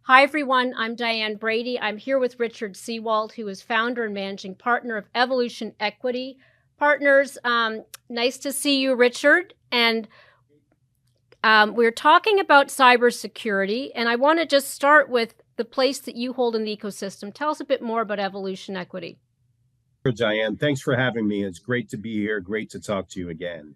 Hi, everyone. I'm Diane Brady. I'm here with Richard Seewald, who is founder and managing partner of Evolution Equity Partners. Nice to see you, Richard. And we're talking about cybersecurity, and I want to just start with the place that you hold in the ecosystem. Tell us a bit more about Evolution Equity. Sure, Diane, thanks for having me. It's great to be here. Great to talk to you again.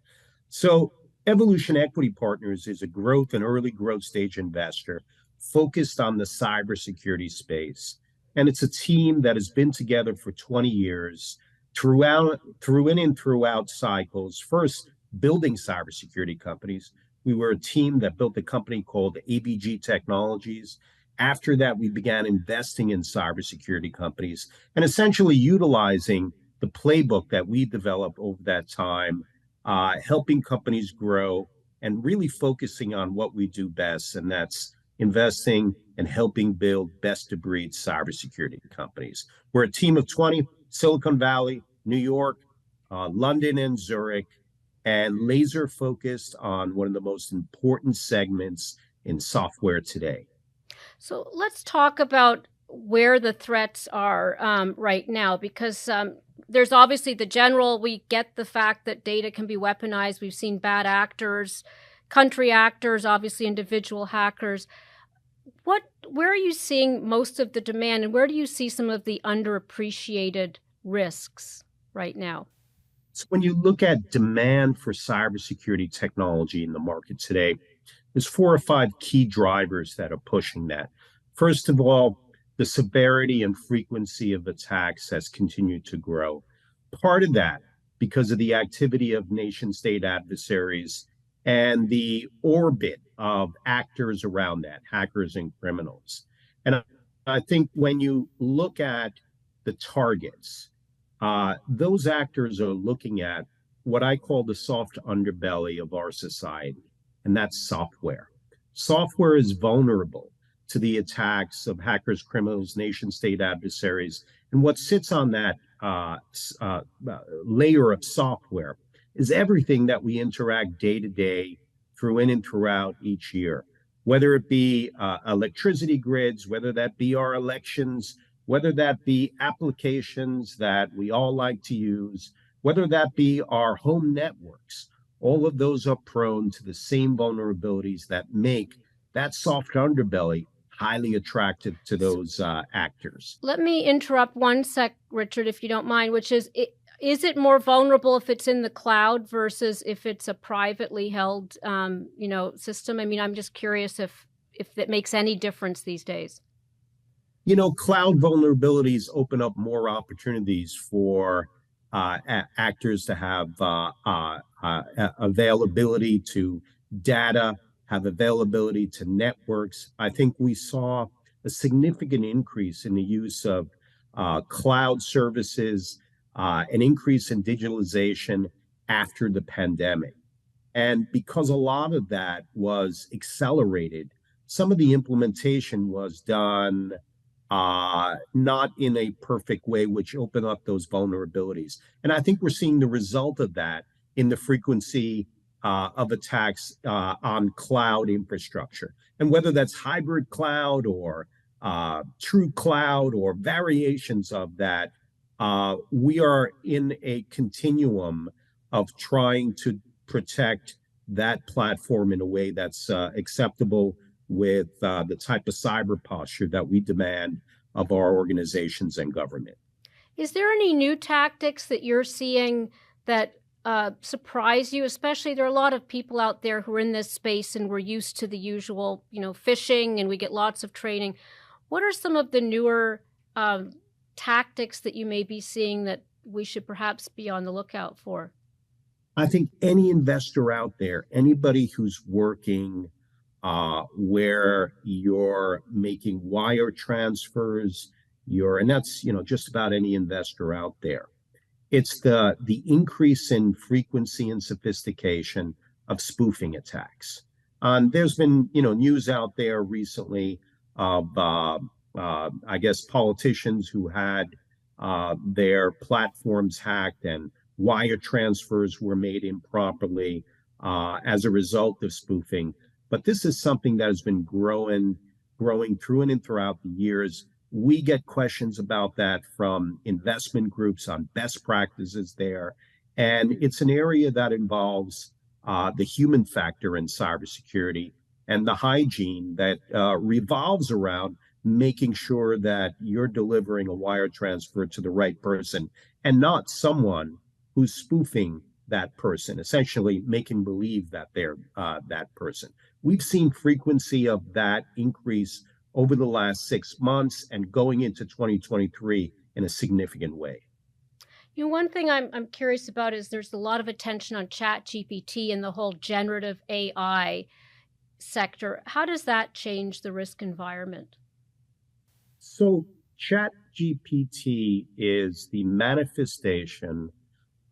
So, Evolution Equity Partners is a growth and early growth stage investor focused on the cybersecurity space. And it's a team that has been together for 20 years throughout cycles. First, building cybersecurity companies. We were a team that built a company called ABG Technologies. After that, we began investing in cybersecurity companies and essentially utilizing the playbook that we developed over that time, helping companies grow and really focusing on what we do best, and that's investing and helping build best of breed cybersecurity companies. We're a team of 20, Silicon Valley, New York, London, and Zurich, and laser focused on one of the most important segments in software today. So let's talk about where the threats are right now, because there's obviously the general, we get the fact that data can be weaponized. We've seen bad actors, country actors, obviously individual hackers. Where are you seeing most of the demand, and where do you see some of the underappreciated risks right now? So when you look at demand for cybersecurity technology in the market today, there's 4 or 5 key drivers that are pushing that. First of all, the severity and frequency of attacks has continued to grow. Part of that because of the activity of nation state adversaries and the orbit of actors around that, hackers and criminals. And I think when you look at the targets, those actors are looking at what I call the soft underbelly of our society, and that's software. Software is vulnerable to the attacks of hackers, criminals, nation state adversaries. And what sits on that layer of software is everything that we interact day to day through in and throughout each year, whether it be electricity grids, whether that be our elections, whether that be applications that we all like to use, whether that be our home networks. All of those are prone to the same vulnerabilities that make that soft underbelly highly attractive to those actors. Let me interrupt one sec, Richard, if you don't mind, which is it more vulnerable if it's in the cloud versus if it's a privately held system? I mean, I'm just curious if it makes any difference these days. Cloud vulnerabilities open up more opportunities for actors to have availability to data, have availability to networks. I think we saw a significant increase in the use of cloud services, an increase in digitalization after the pandemic. And because a lot of that was accelerated, some of the implementation was done not in a perfect way, which opened up those vulnerabilities. And I think we're seeing the result of that in the frequency of attacks on cloud infrastructure. And whether that's hybrid cloud or true cloud or variations of that, we are in a continuum of trying to protect that platform in a way that's acceptable with the type of cyber posture that we demand of our organizations and government. Is there any new tactics that you're seeing that surprise you? Especially, there are a lot of people out there who are in this space and we're used to the usual, phishing, and we get lots of training. What are some of the newer tactics that you may be seeing that we should perhaps be on the lookout for? I think any investor out there, anybody who's working where you're making wire transfers, and that's just about any investor out there. It's the increase in frequency and sophistication of spoofing attacks. There's been news out there recently of I guess politicians who had their platforms hacked and wire transfers were made improperly as a result of spoofing. But this is something that has been growing growing through and throughout the years. We get questions about that from investment groups on best practices there. And it's an area that involves the human factor in cybersecurity and the hygiene that revolves around making sure that you're delivering a wire transfer to the right person and not someone who's spoofing that person, essentially making believe that they're that person. We've seen frequency of that increase over the last 6 months and going into 2023 in a significant way. You know, one thing I'm curious about is there's a lot of attention on Chat GPT and the whole generative AI sector. How does that change the risk environment? So, ChatGPT is the manifestation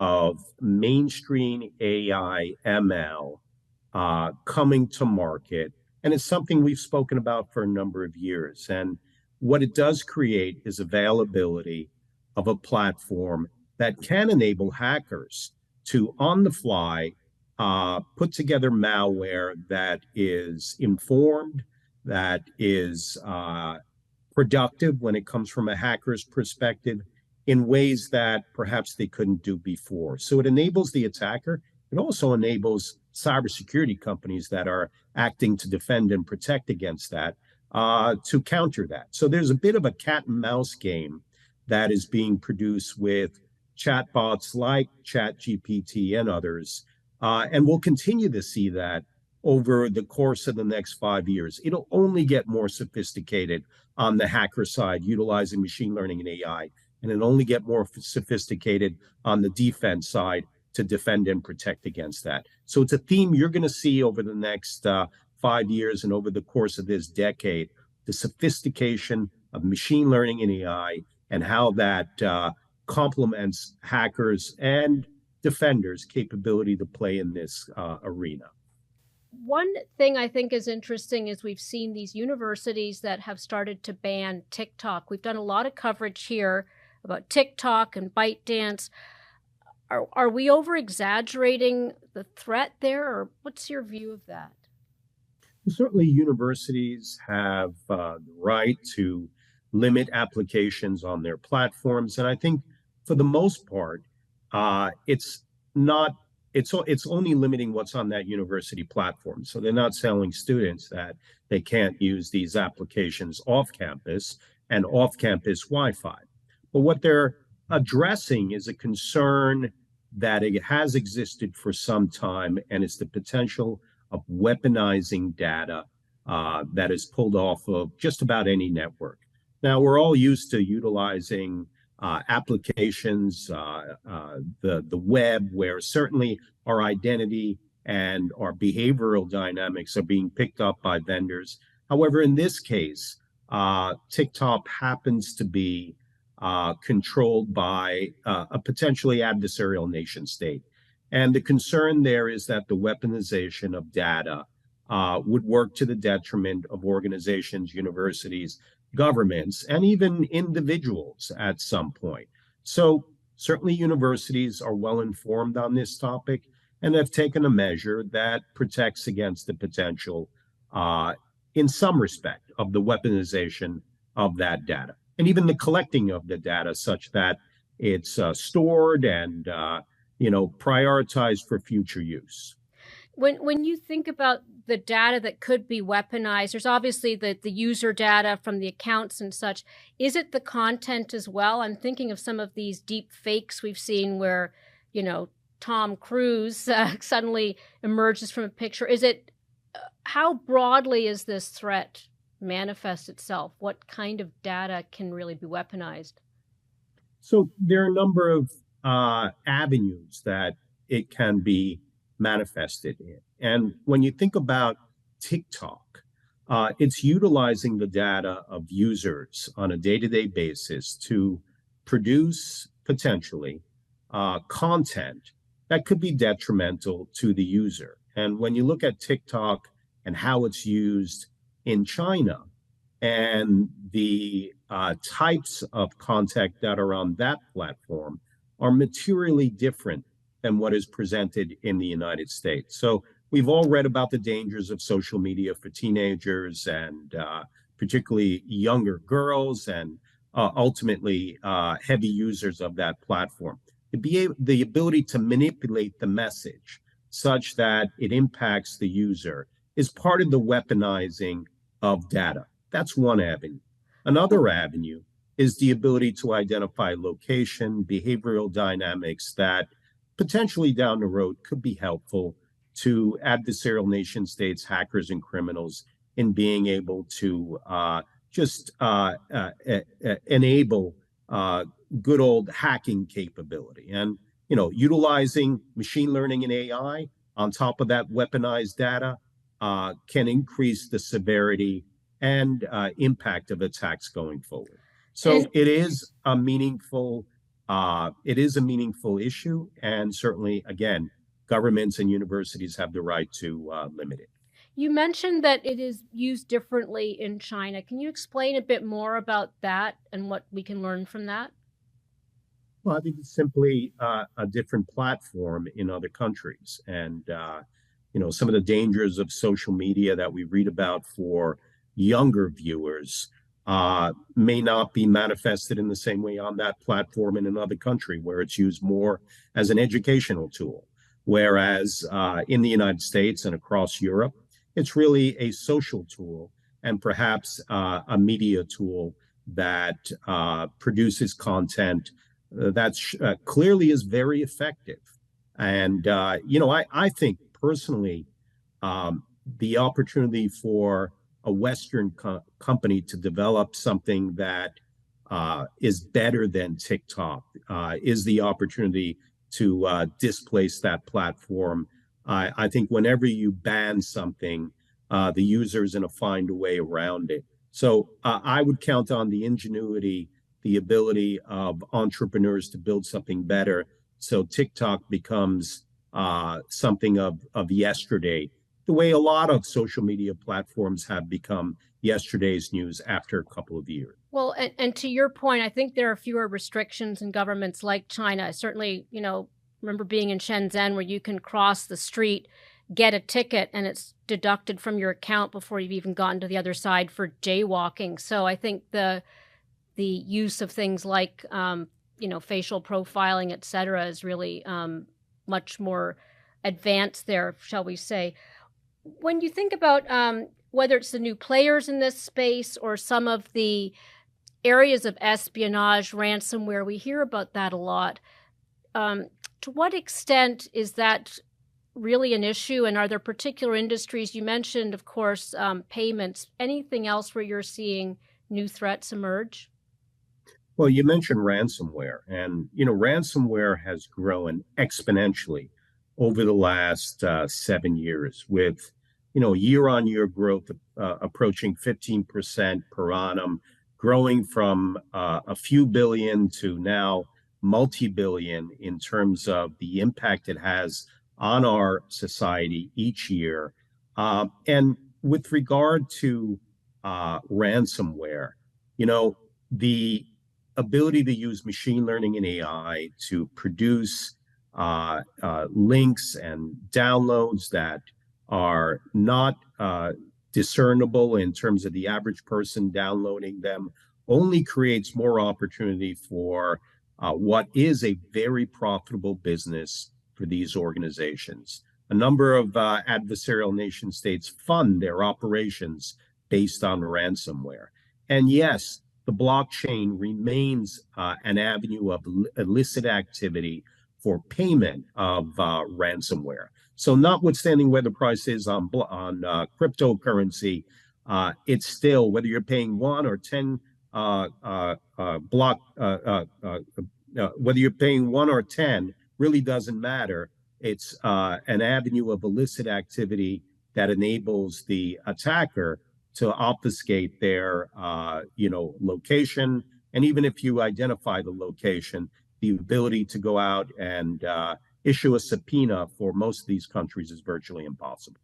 of mainstream AI ML coming to market. And it's something we've spoken about for a number of years. And what it does create is availability of a platform that can enable hackers to, on the fly, put together malware that is informed, that is productive when it comes from a hacker's perspective in ways that perhaps they couldn't do before. So it enables the attacker. It also enables cybersecurity companies that are acting to defend and protect against that to counter that. So there's a bit of a cat and mouse game that is being produced with chatbots like ChatGPT and others. And we'll continue to see that over the course of the next 5 years. It'll only get more sophisticated on the hacker side, utilizing machine learning and AI, and it'll only get more sophisticated on the defense side to defend and protect against that. So it's a theme you're going to see over the next 5 years and over the course of this decade, the sophistication of machine learning and AI and how that complements hackers and defenders' capability to play in this arena. One thing I think is interesting is we've seen these universities that have started to ban TikTok. We've done a lot of coverage here about TikTok and ByteDance. Are we over exaggerating the threat there, or what's your view of that? Certainly, universities have the right to limit applications on their platforms, and I think for the most part, it's not. It's only limiting what's on that university platform. So they're not telling students that they can't use these applications off campus and off campus Wi-Fi. But what they're addressing is a concern that it has existed for some time, and it's the potential of weaponizing data that is pulled off of just about any network. Now, we're all used to utilizing applications, the web, where certainly our identity and our behavioral dynamics are being picked up by vendors. However, in this case, TikTok happens to be controlled by a potentially adversarial nation state. And the concern there is that the weaponization of data would work to the detriment of organizations, universities, governments, and even individuals at some point. So certainly universities are well informed on this topic and have taken a measure that protects against the potential, in some respect, of the weaponization of that data, and even the collecting of the data such that it's stored and prioritized for future use. When you think about the data that could be weaponized, there's obviously the user data from the accounts and such. Is it the content as well? I'm thinking of some of these deep fakes we've seen where, Tom Cruise suddenly emerges from a picture. Is it, how broadly is this threat manifest itself? What kind of data can really be weaponized? So there are a number of avenues that it can be manifested in. And when you think about TikTok, it's utilizing the data of users on a day-to-day basis to produce potentially content that could be detrimental to the user. And when you look at TikTok and how it's used in China and the types of content that are on that platform are materially different than what is presented in the United States. So we've all read about the dangers of social media for teenagers and particularly younger girls and ultimately heavy users of that platform. The ability to manipulate the message such that it impacts the user is part of the weaponizing of data. That's one avenue. Another avenue is the ability to identify location, behavioral dynamics that potentially down the road could be helpful to adversarial nation states, hackers, and criminals in being able to enable good old hacking capability. And, utilizing machine learning and AI on top of that weaponized data can increase the severity and impact of attacks going forward. So And it is a meaningful issue, and certainly, again, governments and universities have the right to limit it. you mentioned that it is used differently in China. Can you explain a bit more about that and what we can learn from that? Well, I think it's simply a different platform in other countries, and some of the dangers of social media that we read about for younger viewers may not be manifested in the same way on that platform in another country where it's used more as an educational tool. Whereas in the United States and across Europe, it's really a social tool and perhaps a media tool that produces content that clearly is very effective. And, I think personally, the opportunity for a Western company to develop something that is better than TikTok is the opportunity to displace that platform. I think whenever you ban something, the user is going to find a way around it. So I would count on the ingenuity, the ability of entrepreneurs to build something better. So TikTok becomes something of yesterday, the way a lot of social media platforms have become yesterday's news after a couple of years. Well, and to your point, I think there are fewer restrictions in governments like China. Certainly, remember being in Shenzhen where you can cross the street, get a ticket, and it's deducted from your account before you've even gotten to the other side for jaywalking. So I think the use of things like, facial profiling, et cetera, is really much more advanced there, shall we say. When you think about whether it's the new players in this space or some of the areas of espionage, ransomware, we hear about that a lot. To what extent is that really an issue? And are there particular industries? You mentioned, of course, payments. Anything else where you're seeing new threats emerge? Well, you mentioned ransomware, and ransomware has grown exponentially over the last 7 years, with year-on-year growth approaching 15% per annum, growing from a few billion to now multi-billion in terms of the impact it has on our society each year. And with regard to ransomware, the ability to use machine learning and AI to produce links and downloads that are not discernible in terms of the average person downloading them only creates more opportunity for what is a very profitable business for these organizations. A number of adversarial nation states fund their operations based on ransomware. And yes, the blockchain remains an avenue of illicit activity for payment of ransomware. So notwithstanding where the price is on cryptocurrency, it's still, whether you're paying 1 or 10 whether you're paying 1 or 10 really doesn't matter. It's an avenue of illicit activity that enables the attacker to obfuscate their location. And even if you identify the location, the ability to go out and issue a subpoena for most of these countries is virtually impossible.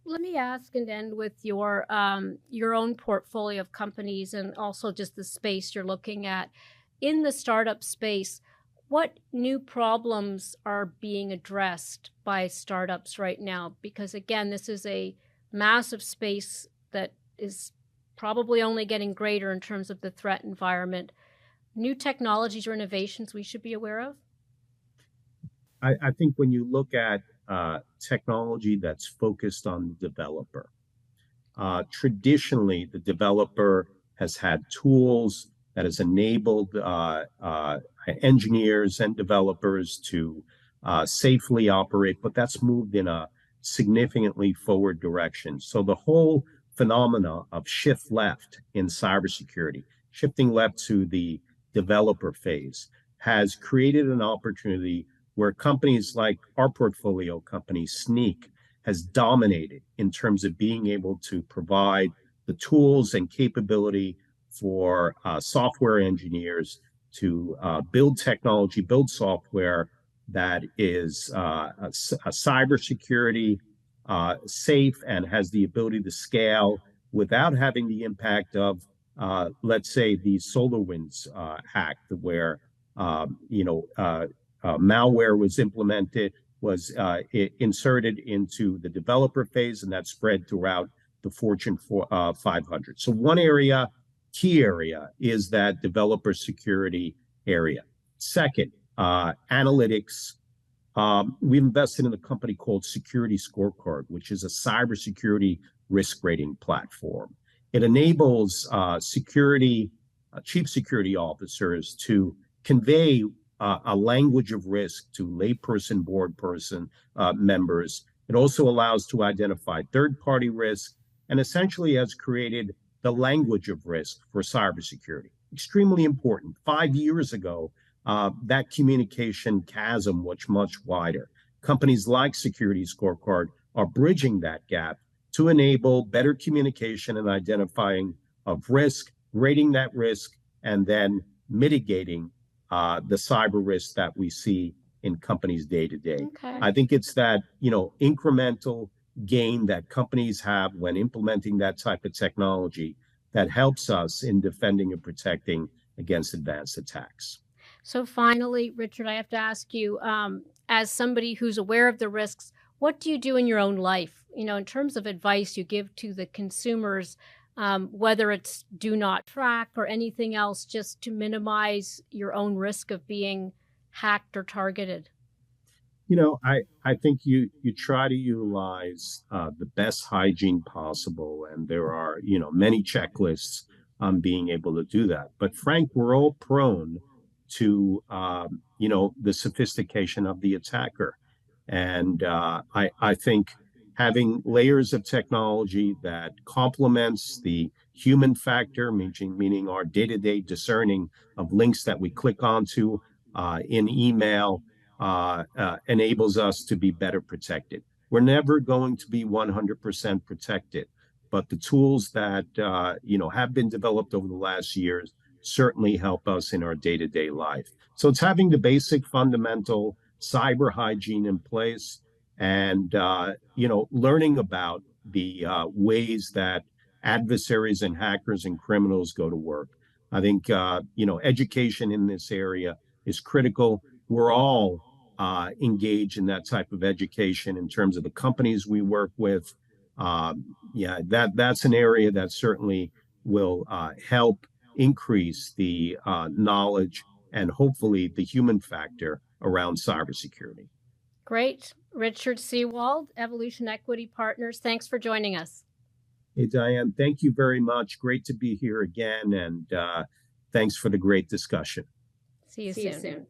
Let me ask and end with your own portfolio of companies and also just the space you're looking at. In the startup space, what new problems are being addressed by startups right now? Because again, this is a massive space that is probably only getting greater in terms of the threat environment. New technologies or innovations we should be aware of? I think when you look at technology that's focused on the developer, traditionally, the developer has had tools that has enabled engineers and developers to safely operate, but that's moved in a significantly forward direction. So the whole phenomena of shift left in cybersecurity, shifting left to the developer phase, has created an opportunity where companies like our portfolio company, Sneak, has dominated in terms of being able to provide the tools and capability for software engineers to build technology, build software that is a cybersecurity safe and has the ability to scale without having the impact of, let's say, the SolarWinds hack, where malware was implemented, was inserted into the developer phase, and that spread throughout the Fortune 500. So one area, key area, is that developer security area. Second, analytics. We've invested in a company called Security Scorecard, which is a cybersecurity risk rating platform. It enables chief security officers to convey a language of risk to layperson board members. It also allows to identify third-party risk and essentially has created the language of risk for cybersecurity. Extremely important. 5 years ago, that communication chasm was much wider. Companies like Security Scorecard are bridging that gap to enable better communication and identifying of risk, rating that risk, and then mitigating the cyber risks that we see in companies day to day. Okay. I think it's that, incremental gain that companies have when implementing that type of technology that helps us in defending and protecting against advanced attacks. So finally, Richard, I have to ask you, as somebody who's aware of the risks, what do you do in your own life, in terms of advice you give to the consumers, whether it's do not track or anything else, just to minimize your own risk of being hacked or targeted? I think you try to utilize the best hygiene possible, and there are many checklists on being able to do that. But Frank, we're all prone to the sophistication of the attacker, and I think having layers of technology that complements the human factor, meaning our day-to-day discerning of links that we click onto in email, enables us to be better protected. We're never going to be 100% protected, but the tools that have been developed over the last years certainly help us in our day-to-day life. So it's having the basic fundamental cyber hygiene in place, and learning about the ways that adversaries and hackers and criminals go to work. I think education in this area is critical. We're all engaged in that type of education in terms of the companies we work with. That's an area that certainly will help increase the knowledge and hopefully the human factor around cybersecurity. Great. Richard Seewald, Evolution Equity Partners, thanks for joining us. Hey, Diane, thank you very much. Great to be here again, and thanks for the great discussion. See you soon.